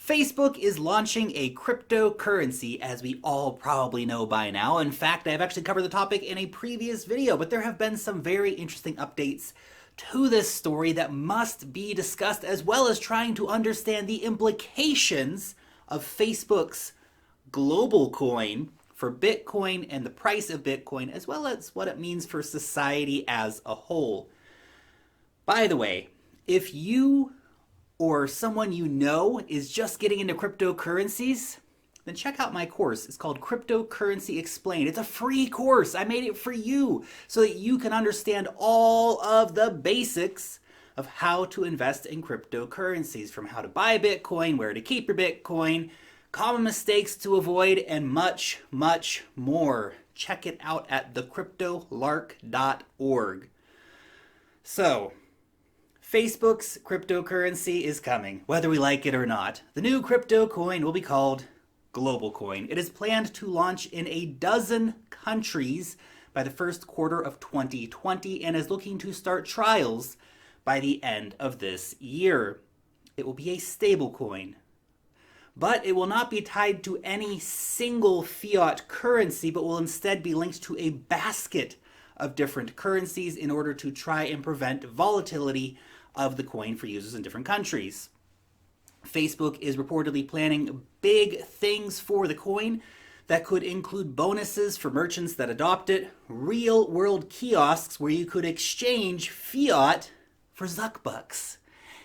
Facebook is launching a cryptocurrency, as we all probably know by now. In fact, I've actually covered the topic in a previous video, but there have been some very interesting updates to this story that must be discussed, as well as trying to understand the implications of Facebook's GlobalCoin for Bitcoin and the price of Bitcoin, as well as what it means for society as a whole. By the way, if you or someone you know is just getting into cryptocurrencies, then check out my course. It's called Cryptocurrency Explained. It's a free course. I made it for you so that you can understand all of the basics of how to invest in cryptocurrencies, from how to buy Bitcoin, where to keep your Bitcoin, common mistakes to avoid, and much, much more. Check it out at thecryptolark.org. So, Facebook's cryptocurrency is coming, whether we like it or not. The new crypto coin will be called GlobalCoin. It is planned to launch in a dozen countries by the first quarter of 2020 and is looking to start trials by the end of this year. It will be a stablecoin, but it will not be tied to any single fiat currency, but will instead be linked to a basket of different currencies in order to try and prevent volatility of the coin for users in different countries. Facebook is reportedly planning big things for the coin that could include bonuses for merchants that adopt it, real-world kiosks where you could exchange fiat for Zuckbucks,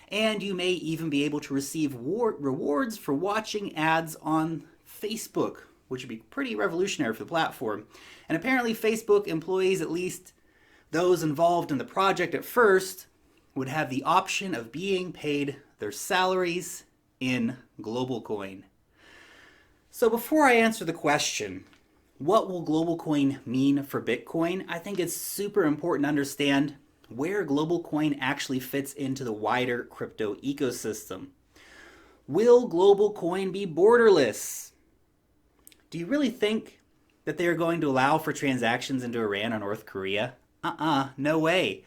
and you may even be able to receive rewards for watching ads on Facebook, which would be pretty revolutionary for the platform. And apparently Facebook employees, at least those involved in the project at first, would have the option of being paid their salaries in GlobalCoin. So before I answer the question, what will GlobalCoin mean for Bitcoin? I think it's super important to understand where GlobalCoin actually fits into the wider crypto ecosystem. Will GlobalCoin be borderless? Do you really think that they are going to allow for transactions into Iran or North Korea? No way.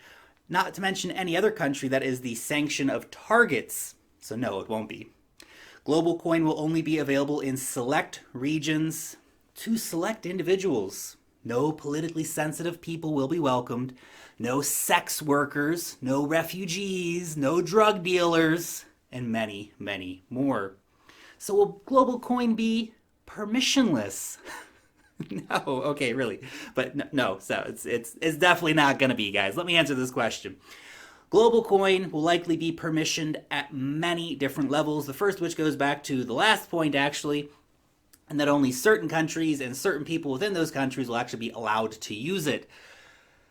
Not to mention any other country that is the sanction of targets. So no, it won't be. GlobalCoin will only be available in select regions to select individuals. No politically sensitive people will be welcomed. No sex workers, no refugees, no drug dealers, and many, many more. So will GlobalCoin be permissionless? No, okay, really. But no, so it's definitely not going to be, guys. Let me answer this question. GlobalCoin will likely be permissioned at many different levels. The first, which goes back to the last point, actually, and that only certain countries and certain people within those countries will actually be allowed to use it.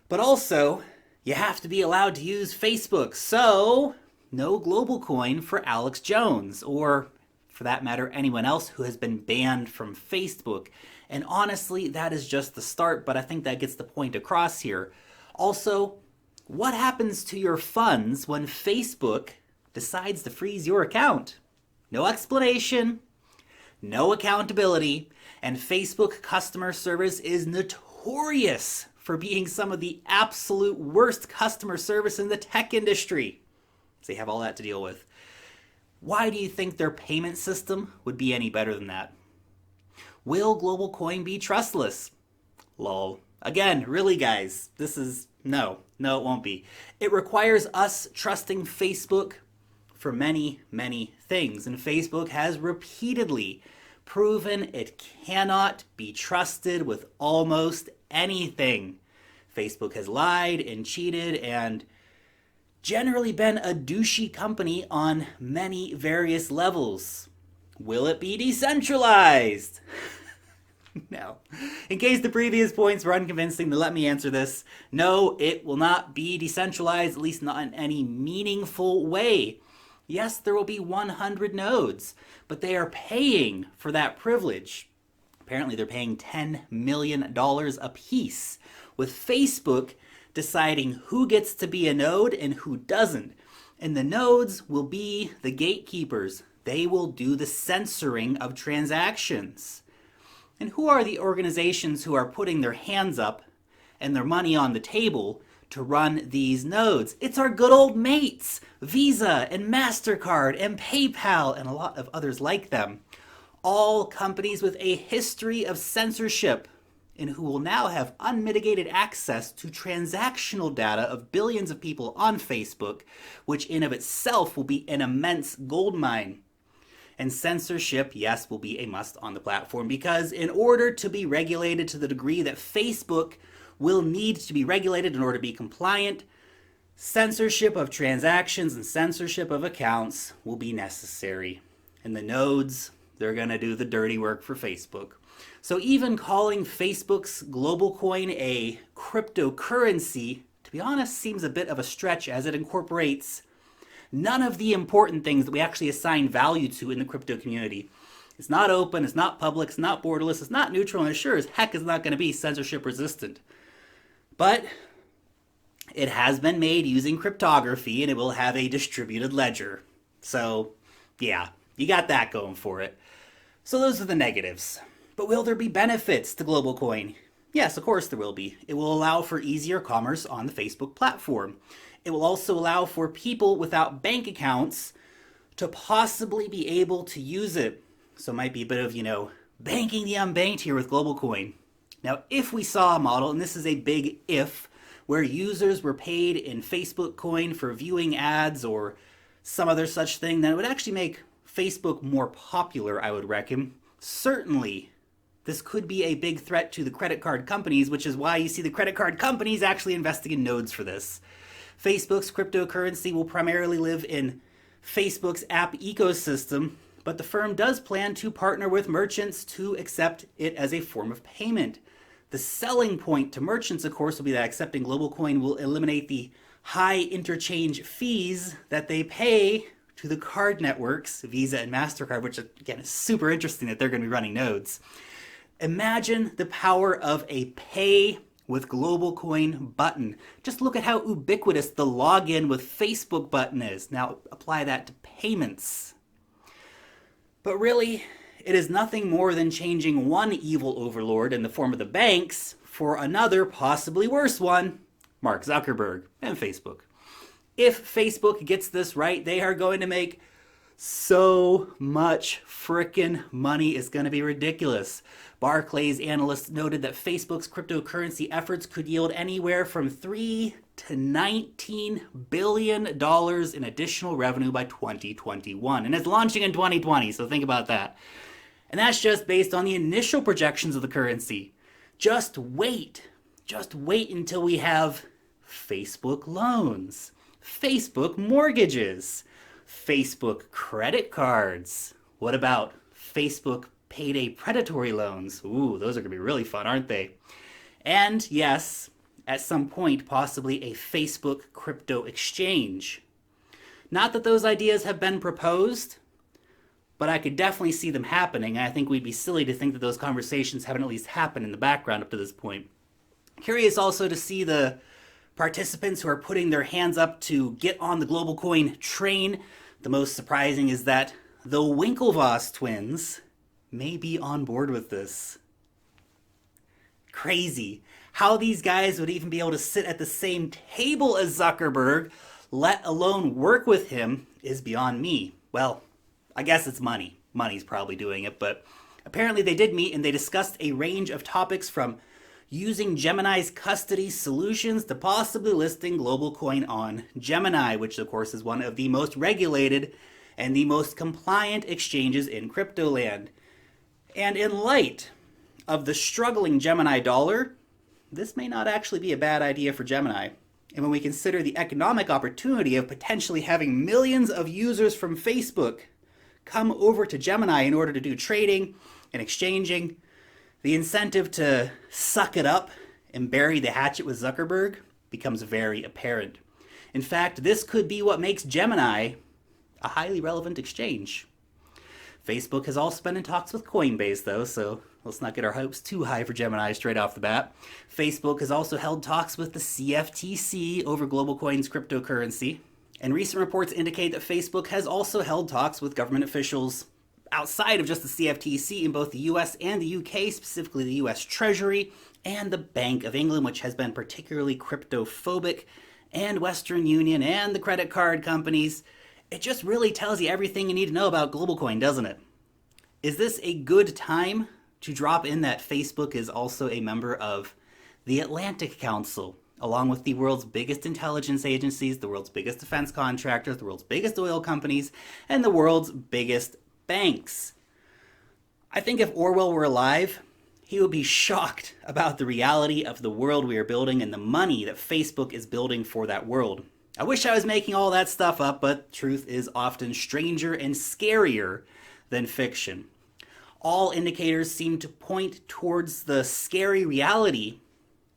But also, you have to be allowed to use Facebook. So, no GlobalCoin for Alex Jones, or for that matter, anyone else who has been banned from Facebook. And honestly, that is just the start, but I think that gets the point across here. Also, what happens to your funds when Facebook decides to freeze your account? No explanation, no accountability, and Facebook customer service is notorious for being some of the absolute worst customer service in the tech industry. So they have all that to deal with. Why do you think their payment system would be any better than that? Will GlobalCoin be trustless? Lol. Again, really, guys, this is no, it won't be. It requires us trusting Facebook for many, many things, and Facebook has repeatedly proven it cannot be trusted with almost anything. Facebook has lied and cheated and generally been a douchey company on many various levels. Will it be decentralized? No. In case the previous points were unconvincing, then let me answer this. No, it will not be decentralized, at least not in any meaningful way. Yes, there will be 100 nodes, but they are paying for that privilege. Apparently, they're paying $10 million a piece, with Facebook deciding who gets to be a node and who doesn't. And the nodes will be the gatekeepers. They will do the censoring of transactions. And who are the organizations who are putting their hands up and their money on the table to run these nodes. It's our good old mates, Visa and MasterCard and PayPal and a lot of others like them. All companies with a history of censorship and who will now have unmitigated access to transactional data of billions of people on Facebook, which in of itself will be an immense goldmine. And censorship, yes, will be a must on the platform because in order to be regulated to the degree that Facebook will need to be regulated in order to be compliant, censorship of transactions and censorship of accounts will be necessary. And the nodes, they're going to do the dirty work for Facebook. So even calling Facebook's GlobalCoin a cryptocurrency, to be honest, seems a bit of a stretch as it incorporates none of the important things that we actually assign value to in the crypto community. It's not open, it's not public, it's not borderless, it's not neutral, and it sure as heck is not going to be censorship resistant. But it has been made using cryptography and it will have a distributed ledger. So yeah, you got that going for it. So those are the negatives. But will there be benefits to GlobalCoin? Yes, of course there will be. It will allow for easier commerce on the Facebook platform. It will also allow for people without bank accounts to possibly be able to use it. So it might be a bit of, banking the unbanked here with GlobalCoin. Now, if we saw a model, and this is a big if, where users were paid in Facebook coin for viewing ads or some other such thing, then it would actually make Facebook more popular, I would reckon. Certainly, this could be a big threat to the credit card companies, which is why you see the credit card companies actually investing in nodes for this. Facebook's cryptocurrency will primarily live in Facebook's app ecosystem, but the firm does plan to partner with merchants to accept it as a form of payment. The selling point to merchants, of course, will be that accepting GlobalCoin will eliminate the high interchange fees that they pay to the card networks, Visa and MasterCard, which again is super interesting that they're going to be running nodes. Imagine the power of a pay with GlobalCoin button. Just look at how ubiquitous the login with Facebook button is. Now apply that to payments. But really, it is nothing more than changing one evil overlord in the form of the banks for another, possibly worse one, Mark Zuckerberg and Facebook. If Facebook gets this right, they are going to make so much frickin' money. It's going to be ridiculous. Barclays analysts noted that Facebook's cryptocurrency efforts could yield anywhere from $3 to $19 billion in additional revenue by 2021. And it's launching in 2020, so think about that. And that's just based on the initial projections of the currency. Just wait until we have Facebook loans, Facebook mortgages, Facebook credit cards. What about Facebook payday predatory loans? Ooh, those are going to be really fun, aren't they? And yes, at some point, possibly a Facebook crypto exchange. Not that those ideas have been proposed, but I could definitely see them happening. I think we'd be silly to think that those conversations haven't at least happened in the background up to this point. Curious also to see the participants who are putting their hands up to get on the GlobalCoin train. The most surprising is that the Winklevoss twins may be on board with this. Crazy. How these guys would even be able to sit at the same table as Zuckerberg, let alone work with him, is beyond me. Well, I guess it's money. Money's probably doing it, but apparently they did meet and they discussed a range of topics from using Gemini's custody solutions to possibly listing GlobalCoin on Gemini, which of course is one of the most regulated and the most compliant exchanges in crypto land. And in light of the struggling Gemini dollar, this may not actually be a bad idea for Gemini. And when we consider the economic opportunity of potentially having millions of users from Facebook come over to Gemini in order to do trading and exchanging, the incentive to suck it up and bury the hatchet with Zuckerberg becomes very apparent. In fact, this could be what makes Gemini a highly relevant exchange. Facebook has also been in talks with Coinbase, though, so let's not get our hopes too high for Gemini straight off the bat. Facebook has also held talks with the CFTC over GlobalCoin's cryptocurrency, and recent reports indicate that Facebook has also held talks with government officials outside of just the CFTC in both the US and the UK, specifically the US Treasury and the Bank of England, which has been particularly cryptophobic, and Western Union and the credit card companies. It just really tells you everything you need to know about GlobalCoin, doesn't it? Is this a good time to drop in that Facebook is also a member of the Atlantic Council, along with the world's biggest intelligence agencies, the world's biggest defense contractors, the world's biggest oil companies, and the world's biggest banks? I think if Orwell were alive, he would be shocked about the reality of the world we are building and the money that Facebook is building for that world. I wish I was making all that stuff up, but truth is often stranger and scarier than fiction. All indicators seem to point towards the scary reality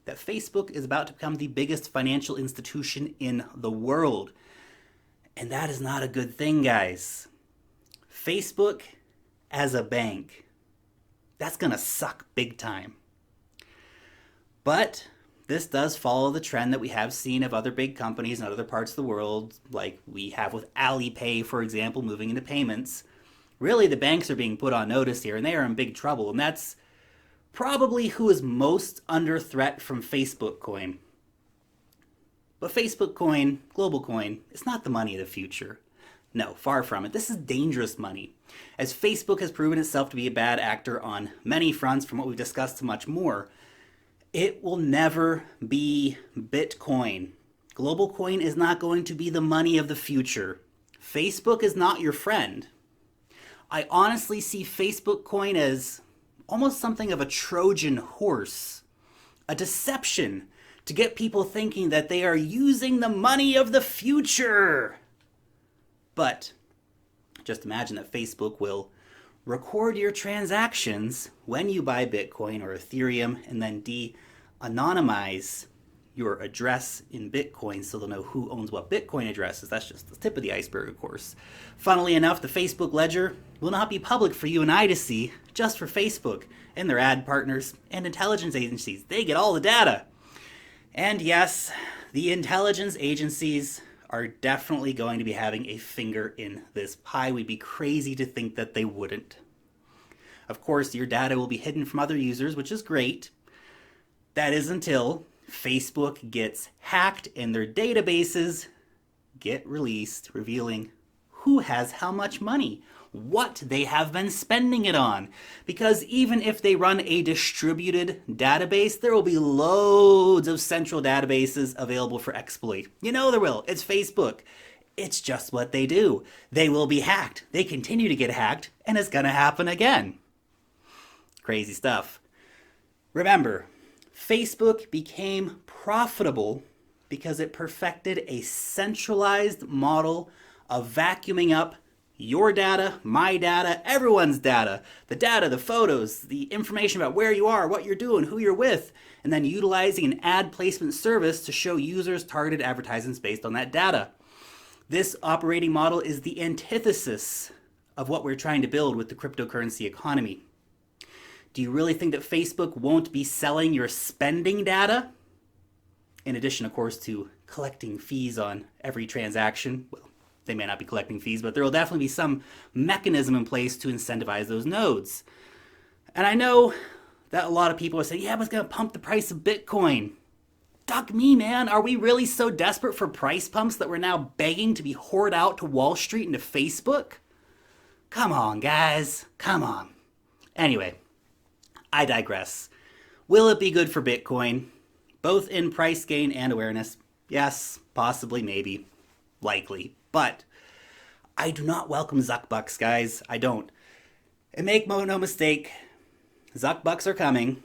that Facebook is about to become the biggest financial institution in the world. And that is not a good thing, guys. Facebook as a bank, that's going to suck big time. But this does follow the trend that we have seen of other big companies in other parts of the world, like we have with Alipay, for example, moving into payments. Really, the banks are being put on notice here, and they are in big trouble. And that's probably who is most under threat from Facebook coin. But Facebook coin, GlobalCoin, it's not the money of the future. No, far from it. This is dangerous money, as Facebook has proven itself to be a bad actor on many fronts, from what we've discussed to much more. It will never be Bitcoin. GlobalCoin is not going to be the money of the future. Facebook is not your friend. I honestly see Facebook coin as almost something of a Trojan horse, a deception to get people thinking that they are using the money of the future. But just imagine that Facebook will record your transactions when you buy Bitcoin or Ethereum and then de-anonymize your address in Bitcoin so they'll know who owns what Bitcoin addresses. That's just the tip of the iceberg, of course. Funnily enough, the Facebook ledger will not be public for you and I to see, just for Facebook and their ad partners and intelligence agencies. They get all the data. And yes, the intelligence agencies are definitely going to be having a finger in this pie. We'd be crazy to think that they wouldn't. Of course, your data will be hidden from other users, which is great. That is until Facebook gets hacked and their databases get released, revealing who has how much money, what they have been spending it on. Because even if they run a distributed database, there will be loads of central databases available for exploit. You know there will. It's Facebook. It's just what they do. They will be hacked. They continue to get hacked, and it's going to happen again. Crazy stuff. Remember, Facebook became profitable because it perfected a centralized model of vacuuming up your data, my data, everyone's data, the photos, the information about where you are, what you're doing, who you're with, and then utilizing an ad placement service to show users targeted advertisements based on that data. This operating model is the antithesis of what we're trying to build with the cryptocurrency economy. Do you really think that Facebook won't be selling your spending data? In addition, of course, to collecting fees on every transaction. Well, they may not be collecting fees, but there will definitely be some mechanism in place to incentivize those nodes. And I know that a lot of people are saying, yeah, but it's going to pump the price of Bitcoin. Duck me, man. Are we really so desperate for price pumps that we're now begging to be hoarded out to Wall Street and to Facebook? Come on, guys. Come on. Anyway, I digress. Will it be good for Bitcoin? Both in price gain and awareness? Yes, possibly, maybe, likely. But I do not welcome Zuckbucks, guys. I don't. And make no mistake, Zuckbucks are coming,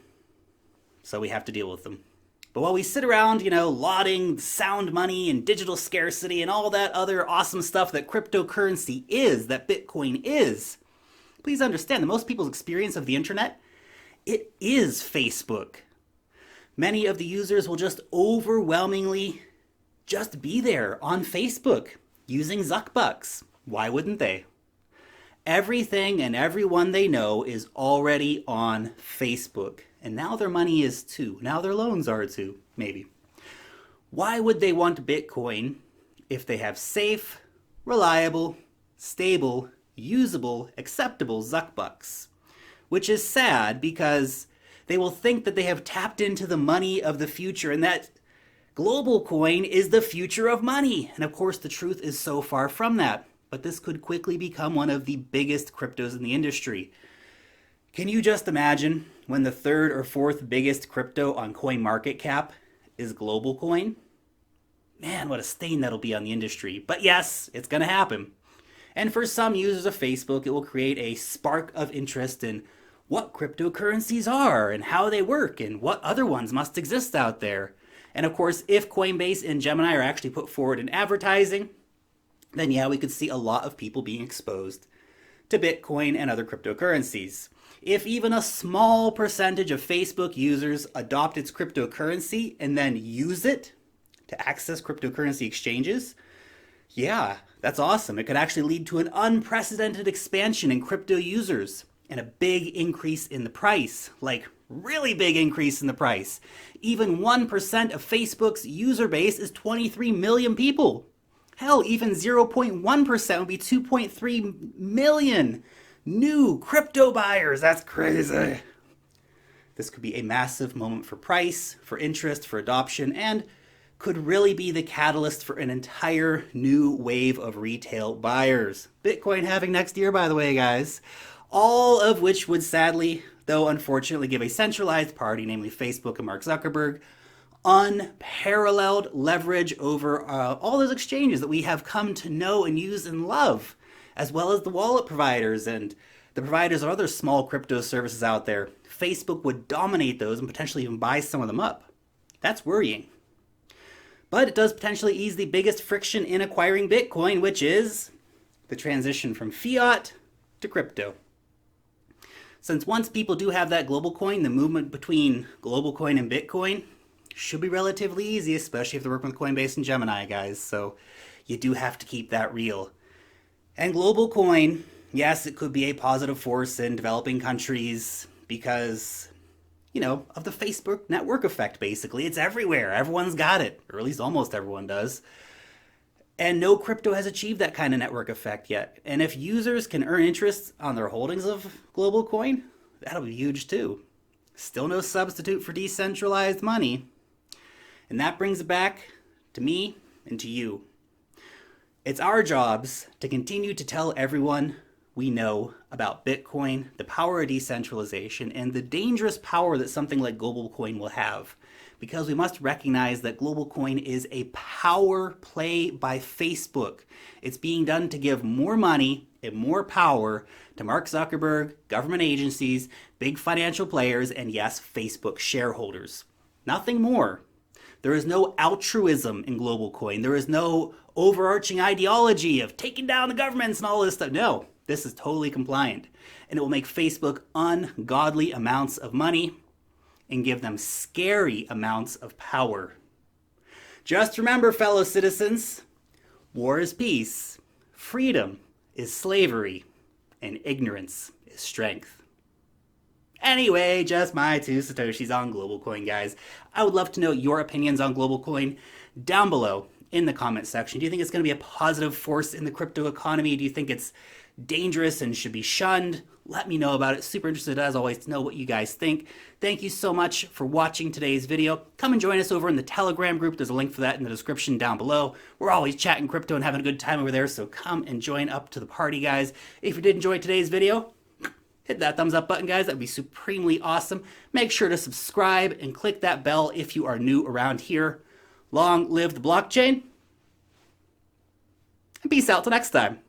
so we have to deal with them. But while we sit around, lauding sound money and digital scarcity and all that other awesome stuff that cryptocurrency is, that Bitcoin is, please understand that most people's experience of the internet, it is Facebook. Many of the users will just overwhelmingly just be there on Facebook using Zuckbucks. Why wouldn't they? Everything and everyone they know is already on Facebook. And now their money is too. Now their loans are too, maybe. Why would they want Bitcoin if they have safe, reliable, stable, usable, acceptable Zuck bucks. Which is sad because they will think that they have tapped into the money of the future and that GlobalCoin is the future of money. And of course, the truth is so far from that. But this could quickly become one of the biggest cryptos in the industry. Can you just imagine when the third or fourth biggest crypto on CoinMarketCap is GlobalCoin? Man, what a stain that'll be on the industry. But yes, it's going to happen. And for some users of Facebook, it will create a spark of interest in what cryptocurrencies are and how they work and what other ones must exist out there. And of course, if Coinbase and Gemini are actually put forward in advertising, then yeah, we could see a lot of people being exposed to Bitcoin and other cryptocurrencies. If even a small percentage of Facebook users adopt its cryptocurrency and then use it to access cryptocurrency exchanges, yeah, that's awesome. It could actually lead to an unprecedented expansion in crypto users and a big increase in the price, like really big increase in the price. Even 1% of Facebook's user base is 23 million people. Hell, even 0.1% would be 2.3 million new crypto buyers. That's crazy. This could be a massive moment for price, for interest, for adoption, and could really be the catalyst for an entire new wave of retail buyers. Bitcoin halving next year, by the way, guys. All of which would sadly, though unfortunately, give a centralized party, namely Facebook and Mark Zuckerberg, unparalleled leverage over all those exchanges that we have come to know and use and love, as well as the wallet providers and the providers of other small crypto services out there. Facebook would dominate those and potentially even buy some of them up. That's worrying. But it does potentially ease the biggest friction in acquiring Bitcoin, which is the transition from fiat to crypto. Since once people do have that GlobalCoin, the movement between GlobalCoin and Bitcoin should be relatively easy, especially if they're working with Coinbase and Gemini, guys. So you do have to keep that real. And GlobalCoin, yes, it could be a positive force in developing countries because, you know, of the Facebook network effect, basically. It's everywhere. Everyone's got it, or at least almost everyone does. And no crypto has achieved that kind of network effect yet. And if users can earn interest on their holdings of GlobalCoin, that'll be huge too. Still no substitute for decentralized money. And that brings it back to me and to you. It's our jobs to continue to tell everyone we know about Bitcoin, the power of decentralization, and the dangerous power that something like GlobalCoin will have. Because we must recognize that GlobalCoin is a power play by Facebook. It's being done to give more money and more power to Mark Zuckerberg, government agencies, big financial players, and yes, Facebook shareholders. Nothing more. There is no altruism in GlobalCoin. There is no overarching ideology of taking down the governments and all this stuff. No, this is totally compliant. And it will make Facebook ungodly amounts of money and give them scary amounts of power. Just remember, fellow citizens, war is peace, freedom is slavery, and ignorance is strength. Anyway, just my 2 Satoshis on GlobalCoin, guys. I would love to know your opinions on GlobalCoin down below in the comment section. Do you think it's going to be a positive force in the crypto economy? Do you think it's dangerous and should be shunned? Let me know about it. Super interested, as always, to know what you guys think. Thank you so much for watching today's video. Come and join us over in the Telegram group. There's a link for that in the description down below. We're always chatting crypto and having a good time over there, so come and join up to the party, guys. If you did enjoy today's video, hit that thumbs up button, guys. That'd be supremely awesome. Make sure to subscribe and click that bell if you are new around here. Long live the blockchain. And peace out till next time.